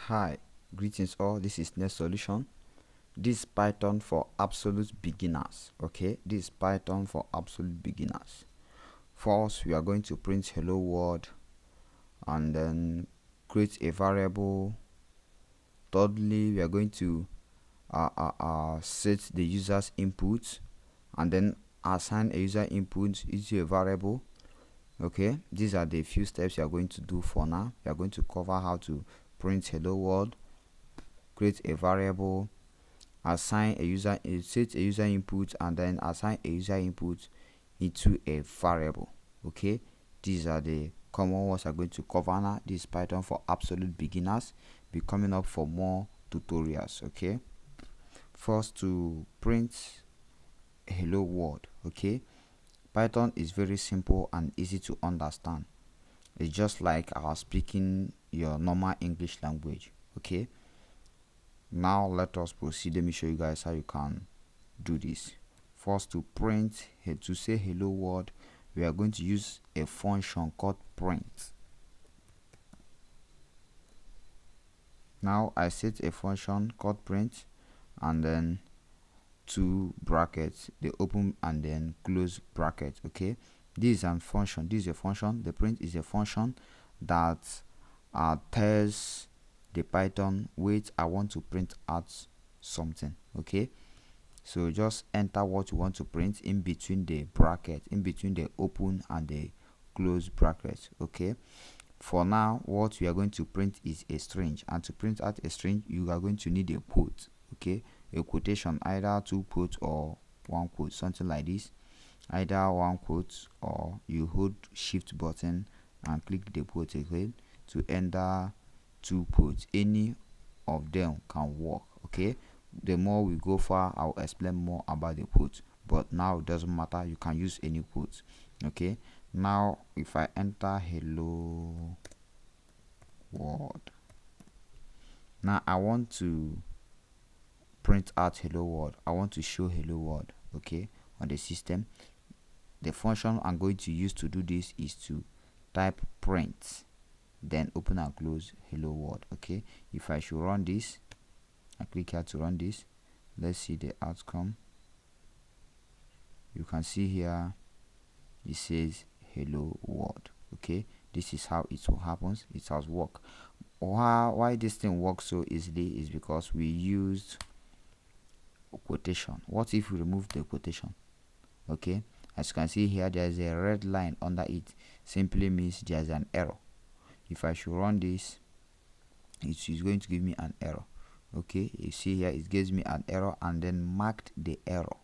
Hi, greetings all. This is Net Solution. This is Python for absolute beginners. Okay, this is Python for absolute beginners. First, we are going to print hello world and then create a variable. Thirdly, we are going to set the user's input and then assign a user input into a variable. Okay, these are the few steps you are going to do for now. We are going to cover how to print hello world, create a variable, assign a user, set a user input, and then assign a user input into a variable. Okay, these are the common ones I'm going to cover now. This is Python for absolute beginners. Be coming up for more tutorials. Okay, first, to print hello world. Okay, Python is very simple and easy to understand. It's just like speaking your normal English language. Okay, now let us proceed. Let me show you guys how you can do this. First, to print, to say hello world, we are going to use a function called print. Now I set a function called print and then two brackets, the open and then close bracket. Okay, this is a function. This is a function. The print is a function that tells the Python, wait, I want to print out something. Okay, so just enter what you want to print in between the bracket, in between the open and the close bracket. Okay, for now what we are going to print is a string, and to print out a string you are going to need a quote. Okay, a quotation, either two quotes or one quote, something like this, either one quote, or you hold shift button and click the quote again to enter two quotes. Any of them can work. Okay, the more we go far, I'll explain more about the quote, but now it doesn't matter, you can use any quote. Okay, now if I enter hello world, now I want to print out hello world. I want to show hello world. Okay, on the system, the function I'm going to use to do this is to type print, then open and close hello world. Okay, if I should run this, I click here to run this. Let's see the outcome. You can see here it says hello world. Okay, this is how it happens. It has worked. Why this thing works so easily is because we used a quotation. What if we remove the quotation? Okay, as you can see here, there's a red line under it. Simply means there's an error. If I should run this, it is going to give me an error. Okay, you see here it gives me an error and then marked the error.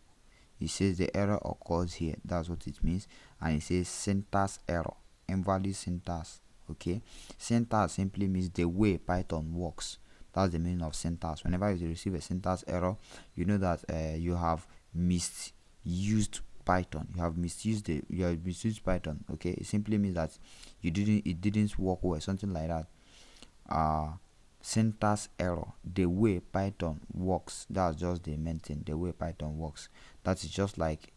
It says the error occurs here. That's what it means. And it says syntax error, invalid syntax. Okay, syntax simply means the way Python works. That's the meaning of syntax. Whenever you receive a syntax error, you know that you have misused Python. You have misused Python. Okay, it simply means that it didn't work well, something like that. Syntax error, the way Python works. That's just the main thing, the way Python works. That is just like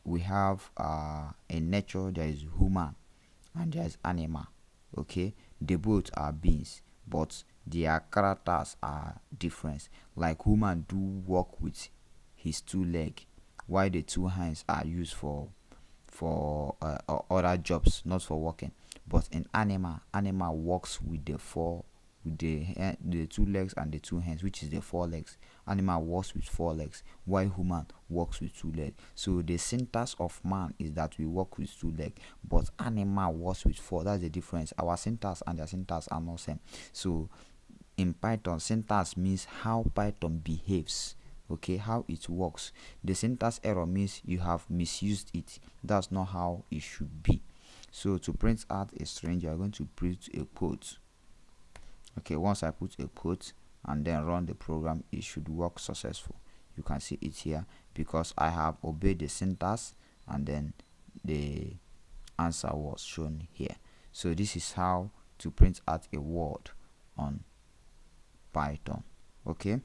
we have in nature there is human and there is animal. Okay, they both are beings, but their characters are different. Like human do walk with his two legs, while the two hands are used for other jobs, not for walking. But in animal walks with the two legs and the two hands, which is the four legs. Animal walks with four legs, while human walks with two legs. So the syntax of man is that we walk with two legs, but animal walks with four. That's the difference. Our syntax and their syntax are not same. So in Python, syntax means how Python behaves. Okay, how it works. The syntax error means you have misused it. That's not how it should be. So to print out a string, you are going to print a quote. Okay, once I put a quote and then run the program, it should work successful. You can see it here because I have obeyed the syntax and then the answer was shown here. So this is how to print out a word on Python. Okay,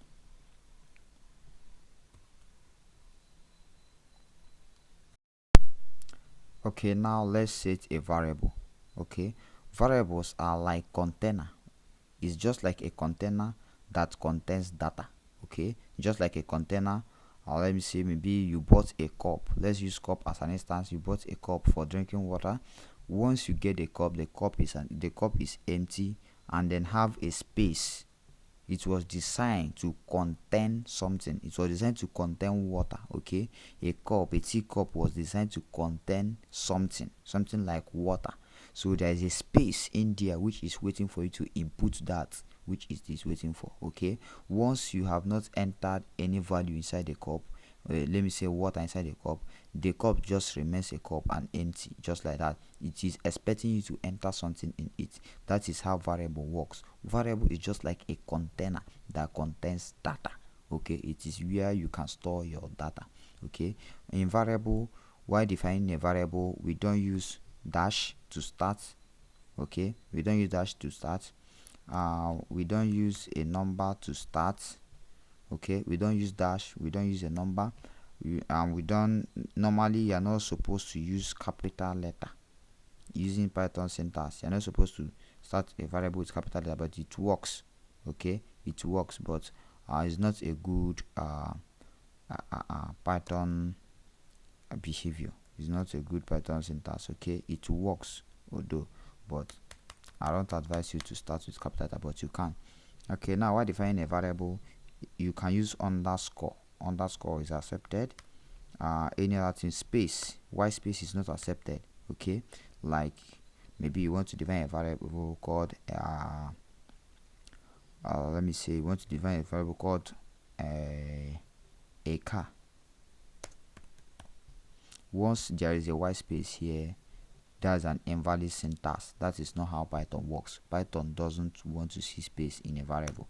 now let's set a variable. Okay, variables are like container. is just like a container that contains data. Okay, just like a container. Let me say maybe you bought a cup. Let's use cup as an instance. You bought a cup for drinking water. Once you get the cup is empty and then have a space. It was designed to contain something. It was designed to contain water. Okay, a teacup was designed to contain something like water. So there is a space in there which is waiting for you to input that which it is waiting for. Okay, once you have not entered any value inside the cup, let me say water inside the cup just remains a cup and empty, just like that. It is expecting you to enter something in it. That is how variable works. Variable is just like a container that contains data. Okay, it is where you can store your data. Okay, in variable, while defining a variable, we don't use dash to start. Okay, we don't use dash to start. We don't use a number to start. Okay, we don't use dash, we don't use a number. We don't normally, you're not supposed to use capital letter using Python syntax. You're not supposed to start a variable with capital letter, but it works. Okay, it works, but it's not a good Python behavior. It's not a good Python syntax. Okay, it works although, but I don't advise you to start with capital letter, but you can. Okay, now while defining a variable, you can use underscore. Underscore is accepted. Any other thing, space, white space is not accepted. Okay, like maybe you want to define a variable called let me say you want to define a variable called a car. Once there is a white space here, that's an invalid syntax. That is not how Python works. Python doesn't want to see space in a variable.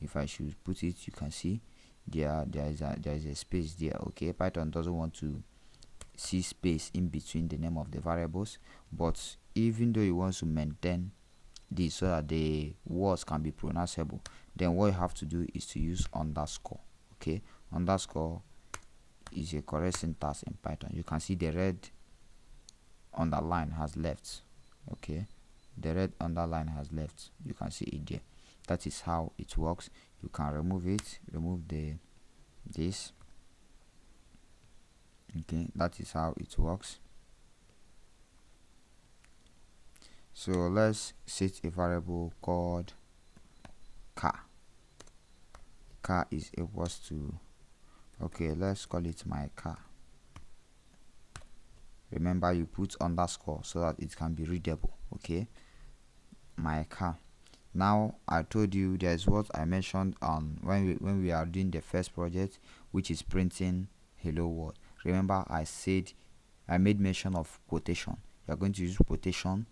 If I should put it, you can see there is a space there. Okay, Python doesn't want to see space in between the name of the variables, but even though you want to maintain this so that the words can be pronounceable, then what you have to do is to use underscore. Okay, underscore is a correct syntax in Python. You can see the red underline has left. Okay, the red underline has left. You can see it there. That is how it works. You can remove it, remove this. Okay, that is how it works. So let's set a variable called car. Car is equals to, okay, let's call it my car. Remember, you put underscore so that it can be readable. Okay, my car. Now I told you there's what I mentioned on when we are doing the first project, which is printing hello world. Remember, I said I made mention of quotation. You are going to use quotation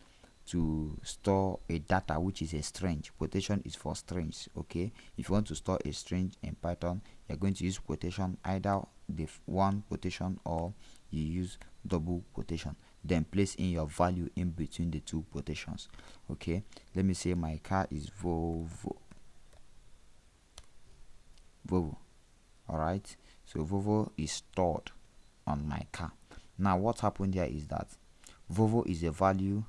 to store a data which is a string. Quotation is for strings. Okay, if you want to store a string in Python, you're going to use quotation, either the one quotation or you use double quotation, then place in your value in between the two quotations. Okay, let me say my car is Volvo. All right, so Volvo is stored on my car. Now what happened here is that Volvo is a value,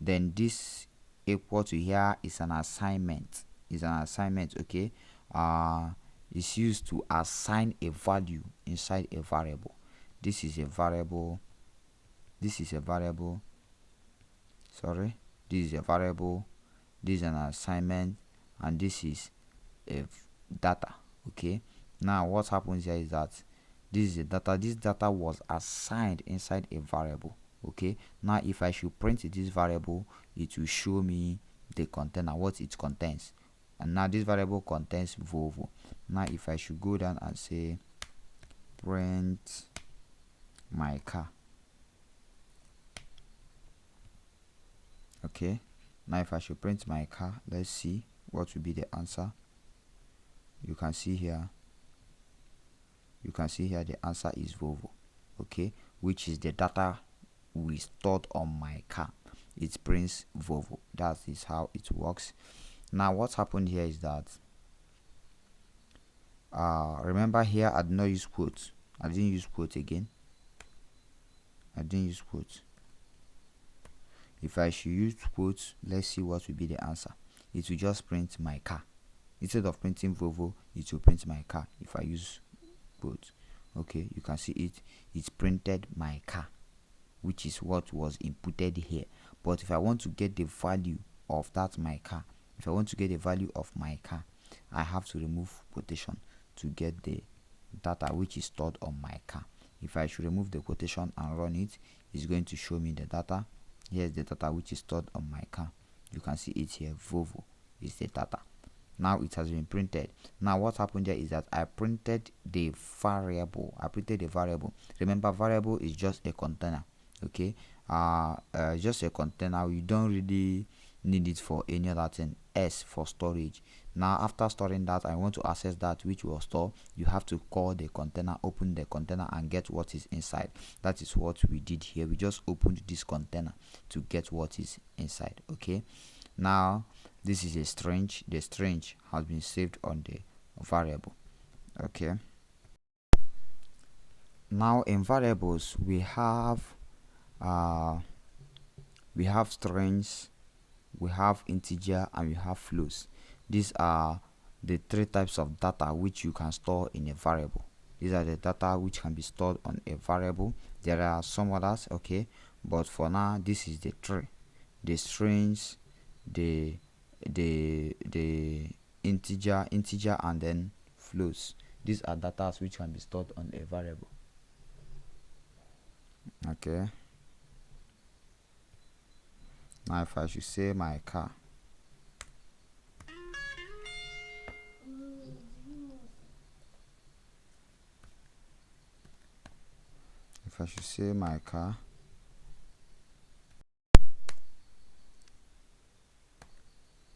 then this equal to here is an assignment. Okay, it's used to assign a value inside a variable. This is a variable, this is a variable, this is an assignment, and this is a data. Okay, now what happens here is that this is a data. This data was assigned inside a variable. Okay, now if I should print this variable, it will show me the container, what it contains. And now this variable contains Volvo. Now if I should go down and say print my car. Okay, now if I should print my car, let's see what will be the answer. You can see here the answer is Volvo. Okay, which is the data we stored on my car. It prints Volvo. That is how it works. Now what happened here is that remember here I did not use quotes. I didn't use quotes again. If I should use quotes, let's see what will be the answer. it will just print my car. Instead of printing Volvo, it will print my car if I use both. Okay, you can see it's printed my car, which is what was inputted here. But if I want to get the value of that my car, if I want to get the value of my car, I have to remove quotation to get the data which is stored on my car. If I should remove the quotation and run it, it's going to show me the data. Here's the data which is stored on my car. You can see it here. Volvo is the data. Now it has been printed. Now what happened there is that I printed the variable. Remember, variable is just a container. Okay, just a container. You don't really need it for any other thing. S for storage. Now after storing that, I want to access that which was stored. You have to call the container, open the container, and get what is inside. That is what we did here. We just opened this container to get what is inside. Okay, now this is a string. The string has been saved on the variable. Okay, now in variables we have strings, we have integer, and we have floats. These are the three types of data which you can store in a variable. These are the data which can be stored on a variable. There are some others, okay, but for now this is the three: the strings, the integer, and then floats. These are data which can be stored on a variable. Okay, now if I should say my car,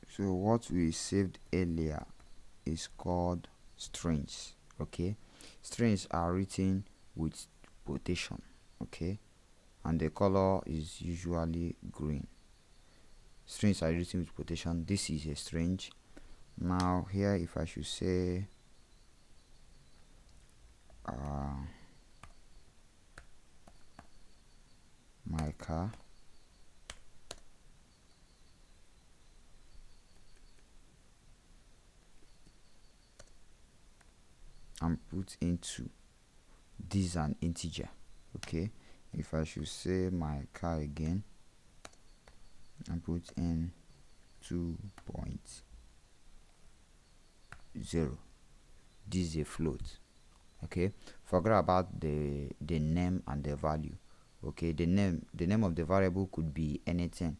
so what we saved earlier is called strings. Okay, strings are written with quotation. Okay, and the color is usually green. Strings are written with quotation. This is a string. Now here, if I should say my car, and put into this an integer. Okay, if I should say my car again and put in 2.0, this is a float. Okay, forget about the name and the value. Okay, the name of the variable could be anything.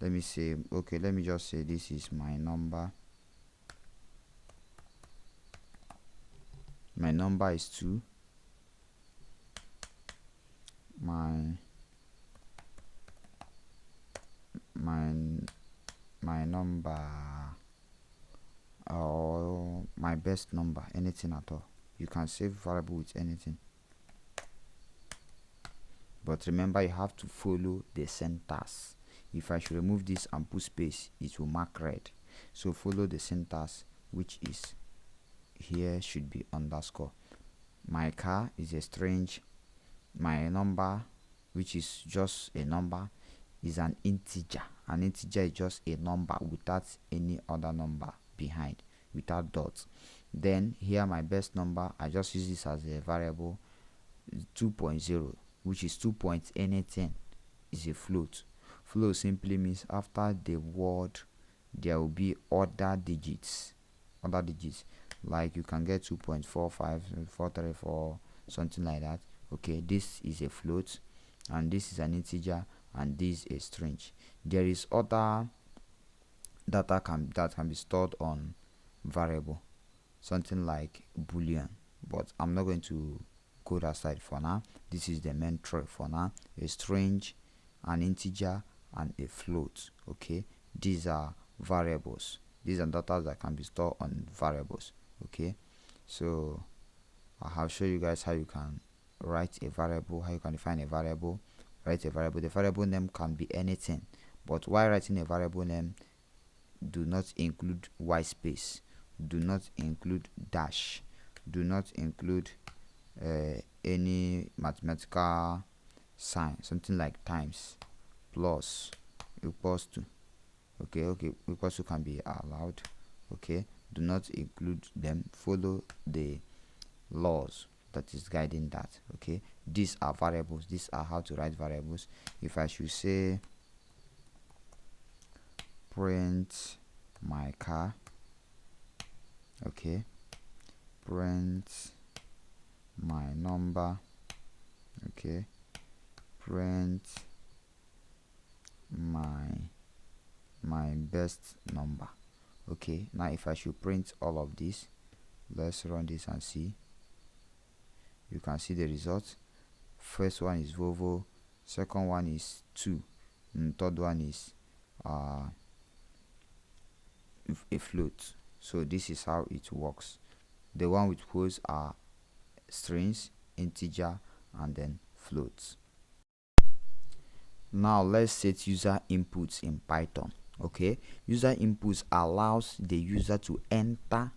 Let me say, okay, let me just say this is my number. My number is 2. My number, or my best number, anything at all. You can save variable with anything, but remember you have to follow the syntax. If I should remove this and put space, it will mark red. So follow the syntax, which is here should be underscore. My car is a string. My number, which is just a number, is an integer. An integer is just a number without any other number behind, without dots. Then here my best number, I just use this as a variable. 2.0, which is 2 point anything, is a float. Float simply means after the word there will be other digits, like you can get 2.45, 434, something like that. Okay, this is a float, and this is an integer, and this is a string. There is other data that can be stored on variable, something like boolean, but I'm not going to go that side for now. This is the main tray for now: a string, an integer, and a float. Okay, these are variables. These are data that can be stored on variables. Okay, so I have shown you guys how you can write a variable, how you can define a variable, write a variable. The variable name can be anything, but while writing a variable name, do not include white space, do not include dash, do not include any mathematical sign, something like times, plus, equals to. Okay, equals to can be allowed. Okay, do not include them, follow the laws that is guiding that. Okay, these are variables, these are how to write variables. If I should say print my car, okay, print my number, okay, print my best number. Okay, now if I should print all of this, let's run this and see. You can see the results. First one is Volvo, second one is 2, and third one is a float. So this is how it works. The one with quotes are strings, integer, and then floats. Now let's set user inputs in Python. Okay, user inputs allows the user to enter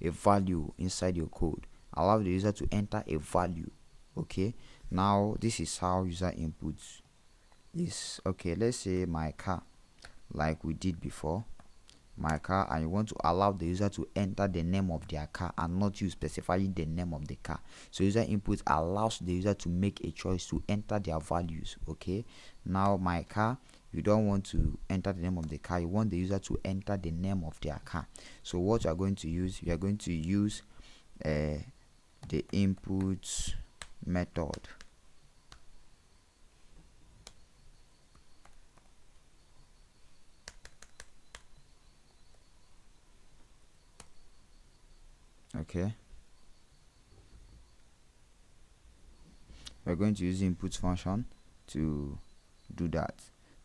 a value inside your code, allow the user to enter a value. Okay, now this is how user inputs is. Okay, let's say my car, like we did before, my car, and you want to allow the user to enter the name of their car and not you specifying the name of the car. So user input allows the user to make a choice to enter their values. Okay, now my car, you don't want to enter the name of the car, you want the user to enter the name of their car. So what you are going to use, you are going to use the input method. Okay, we're going to use the input function to do that.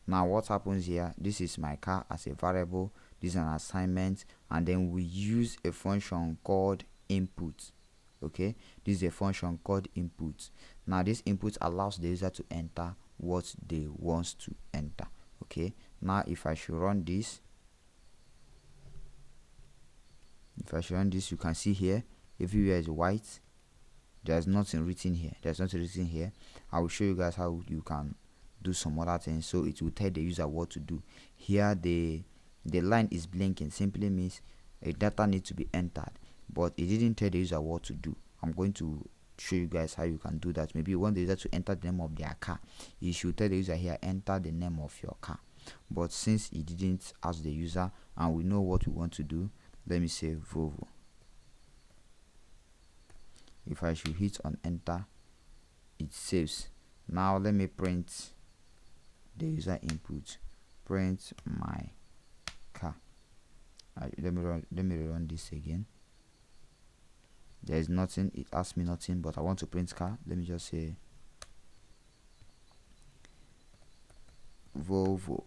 Now what happens here, this is my car as a variable, this is an assignment, and then we use a function called input. Okay, this is a function called input. Now this input allows the user to enter what they want to enter. Okay, now if I should run this, you can see here everywhere is white, there's nothing written here, I will show you guys how you can do some other things, so it will tell the user what to do. Here the line is blinking, simply means a data needs to be entered, but it didn't tell the user what to do. I'm going to show you guys how you can do that. Maybe you want the user to enter the name of their car, you should tell the user here, enter the name of your car. But since it didn't ask the user and we know what we want to do, let me say Volvo. If I should hit on enter, it saves. Now let me print the user input, print my car. Let me run this again. There is nothing, it asks me nothing, but I want to print car. Let me just say Volvo.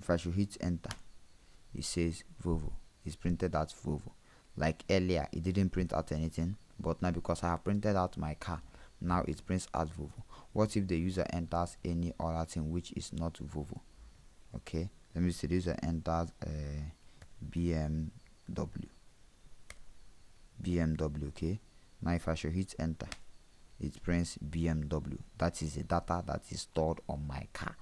If I should hit enter, it says Volvo. It's printed out Volvo. Like earlier, it didn't print out anything, but now because I have printed out my car, now it prints out Volvo. What if the user enters any other thing which is not Volvo? Okay, let me say the user enters BMW. Okay, now if I should hit enter, it prints BMW. That is the data that is stored on my car.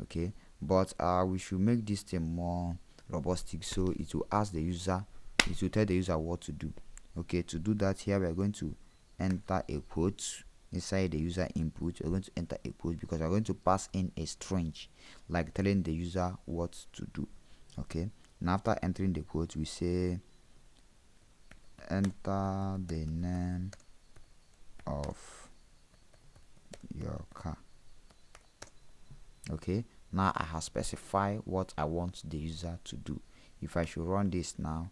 Okay, but we should make this thing more robust, so it will ask the user, it will tell the user what to do. Okay, to do that, here we are going to enter a quote inside the user input. We're going to enter a quote because we're going to pass in a string, like telling the user what to do. Okay, now after entering the quote, we say enter the name of your car. Okay, now I have specified what I want the user to do. If I should run this now,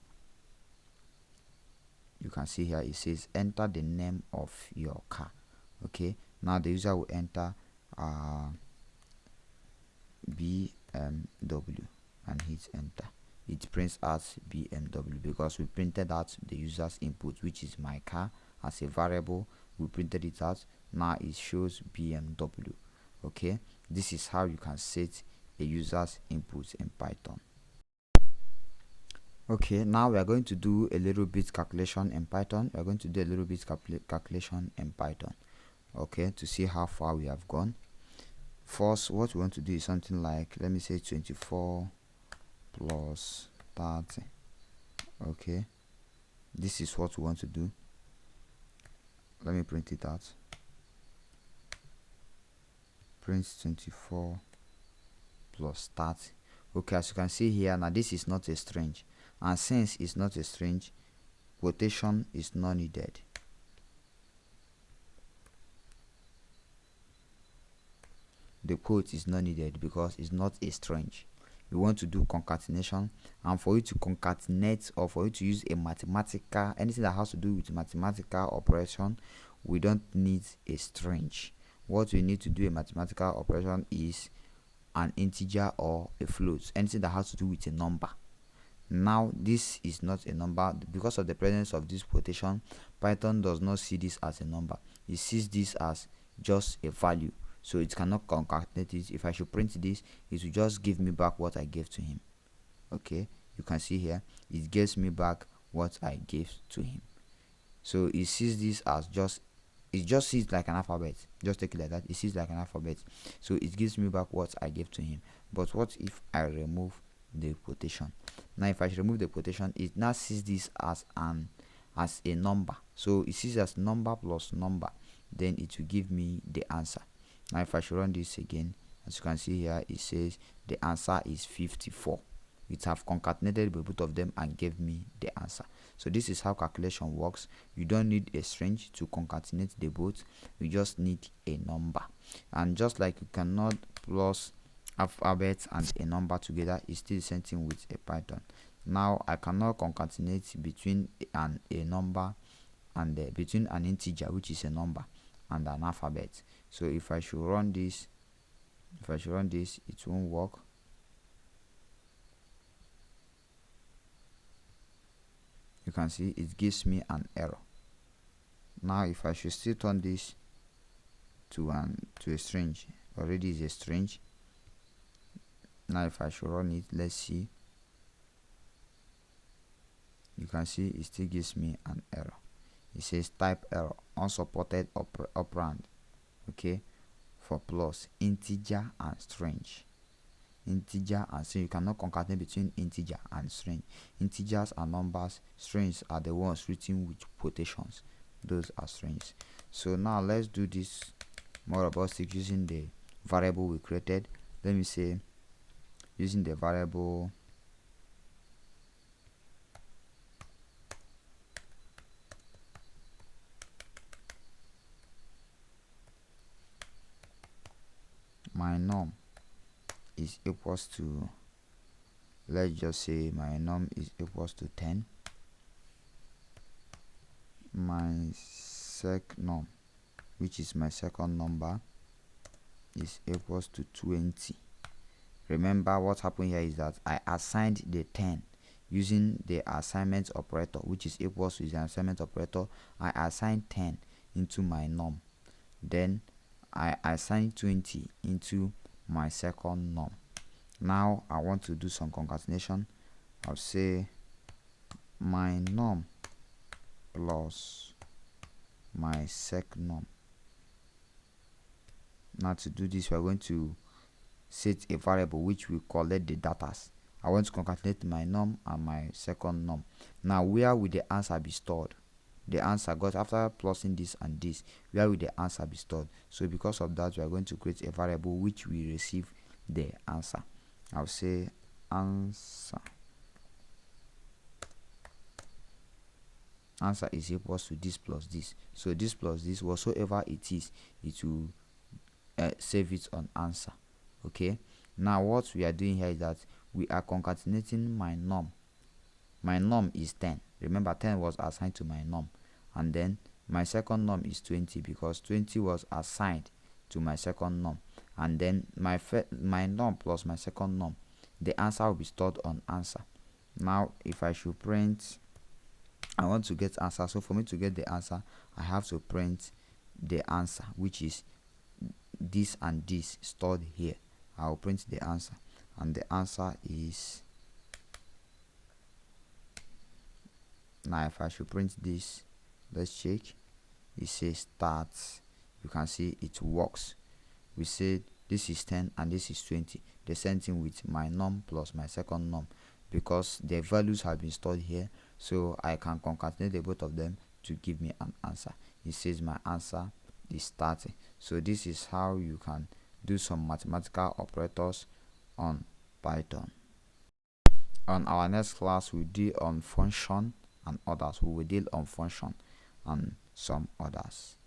you can see here it says enter the name of your car. Okay, now the user will enter BMW and hit enter. It prints out BMW because we printed out the user's input, which is my car, as a variable. We printed it out, now it shows BMW. Okay, this is how you can set a user's input in Python. Okay, now we are going to do a little bit calculation in Python. We are going to do a little bit calculation in Python, okay, to see how far we have gone. First, what we want to do is something like, let me say 24 plus 30. Okay, this is what we want to do. Let me print it out. Print 24 plus 30. Okay, as you can see here, now this is not a string, and since it's not a string, quotation is not needed. The quote is not needed because it's not a string. We want to do concatenation, and for you to concatenate, or for you to use a mathematical, anything that has to do with mathematical operation, we don't need a string. What we need to do a mathematical operation is an integer or a float, anything that has to do with a number. Now this is not a number because of the presence of this quotation. Python does not see this as a number, it sees this as just a value, so it cannot concatenate it. If I should print this, it will just give me back what I gave to him. Okay, you can see here it gives me back what I gave to him. So it sees this as it just sees like an alphabet. Just take it like that. It sees like an alphabet, so it gives me back what I gave to him. But what if I remove the quotation? Now if I remove the quotation, it now sees this as a number. So it sees as number plus number, then it will give me the answer. Now if I should run this again, as you can see here, it says the answer is 54. It have concatenated both of them and gave me the answer. So this is how calculation works. You don't need a string to concatenate the both, you just need a number. And just like you cannot plus alphabet and a number together, it's still the same thing with a Python. Now I cannot concatenate between a number and between an integer, which is a number, and an alphabet. So if I should run this, it won't work. You can see it gives me an error. Now if I should still turn this to a string, already is a string. Now if I should run it, let's see. You can see it still gives me an error. It says type error, unsupported operand. Okay, for plus integer and string. Integer and string, you cannot concatenate between integer and string. Integers are numbers, strings are the ones written with quotations. Those are strings. So now let's do this more robustic using the variable we created. Let me say using the variable my num is equals to, let's just say my num is equals to 10. My sec num, which is my second number, is equals to 20. Remember what happened here is that I assigned the 10 using the assignment operator, which is equals to the assignment operator. I assigned 10 into my num, then I assigned 20 into my second num. Now I want to do some concatenation. I'll say my num plus my sec num. Now to do this, we are going to set a variable which we collect the datas. I want to concatenate my num and my second num. Now where will the answer be stored? The answer got after plusing this and this, where will the answer be stored? So because of that, we are going to create a variable which will receive the answer. I'll say answer is equals to this plus this. So this plus this, whatsoever it is, it will save it on answer. Okay, now what we are doing here is that we are concatenating my num. My num is 10. Remember 10 was assigned to my num, and then my second num is 20 because 20 was assigned to my second num, and then my num plus my second num, the answer will be stored on answer. Now if I should print, I want to get answer, so for me to get the answer, I have to print the answer, which is this and this stored here. I'll print the answer, and the answer is, now if I should print this, let's check. It says start. You can see it works. We said this is 10 and this is 20. The same thing with my num plus my second num. because the values have been stored here, so I can concatenate the both of them to give me an answer. It says my answer is 30. So this is how you can do some mathematical operators on Python. On our next class, we deal on function and others. We will deal on function and some others.